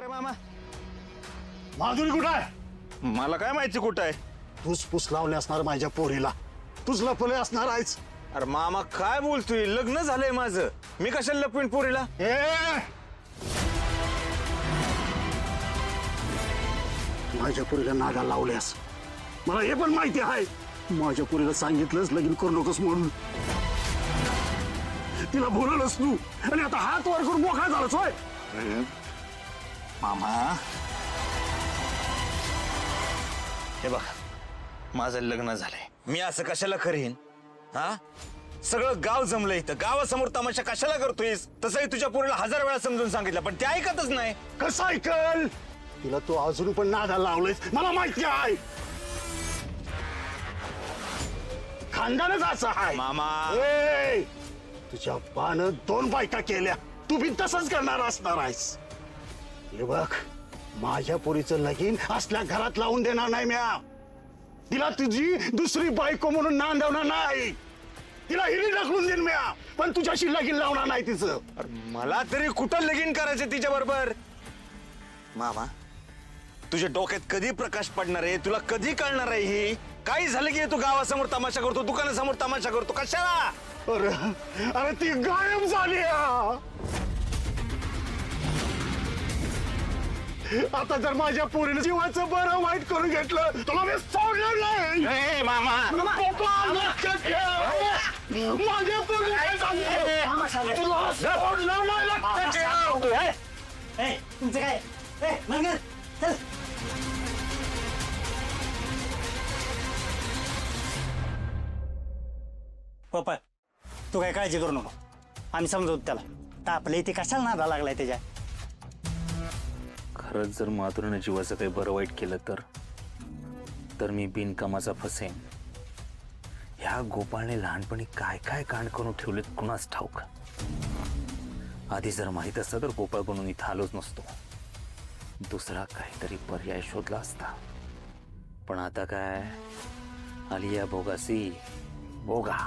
काय रे मामा? माधुरी कुठं आहे? मला काय माहिती कुठं आहे? तूच पुस लावले असणार माझ्या पोरीला. तूच लपवले असणार आहेस. अरे मामा काय बोलतोय? लग्न झालंय माझं, मी कशाला लपवीन पोरीला? माझ्या पोरीला नागा लावल्यास मला हे पण माहिती आहे. माझ्या पोरीला सांगितलंच लगीन करू नकोस म्हणून. तिला बोलवलंस तू आणि आता हात वर करून मोकळा झालाच होय. मामा हे बघ, माझं लग्न झालंय, मी असं कशाला करीन? हा, सगळं गाव जमलं इथं, गावासमोर तमाशा कशाला करतोयस? तसंही तुझ्या पोरीला 1000 वेळा समजून सांगितलं, पण ते ऐकतच नाही. कसं ऐकल? तिला तू अजून पण नादा लावलेस मला माहिती आहे. खानदानच असं आहे मामा. ए, तुझ्या बानं 2 बायका केल्या, तू बी तसंच करणार असणार आहेस. हे बघ, माझ्या पोरीचं लगीन असल्या घरात लावून देणार नाही म्या. तिला तुझी दुसरी बायको म्हणून नांदवणार नाही. तिला हिरी ढकलून देईन म्या, पण तुझ्याशी लगीन लावणार नाही तिचं. मला तरी कुठं लगीन करायचं तिच्या बरोबर? मामा, तुझ्या डोक्यात कधी प्रकाश पडणार आहे? तुला कधी कळणार आहे? ही काही झालं की तू गावासमोर तमाशा करतो, दुकानासमोर तमाशा करतो, कशाला? अरे ती गायब झाली. आता जर माझ्या पोरीने जीवाचं बरं वाईट करून घेतलं तुला मी सोडणार नाही. मामा लक्षात ठेव. माझ्या पोरीने तुला सोडणार नाही, लक्षात ठेव. तुमचं काय? मनगर चल. पप्पा तू काय काळजी करू नको, आम्ही समजवतो त्याला. तापले इथे कशाला नादा लागलाय त्याच्या? खरंच जर माधुरीने जीवाचं काही बरं वाईट केलं तर मी बिनकामाचा फसेन. ह्या गोपाळने लहानपणी काय काय कांड करून ठेवलेत कुणाच ठाऊक. आधी जर माहित असतं तर गोपाळ बनून इथं आलोच नसतो, दुसरा काहीतरी पर्याय शोधला असता. पण आता काय, आलिया भोगासी भोगा.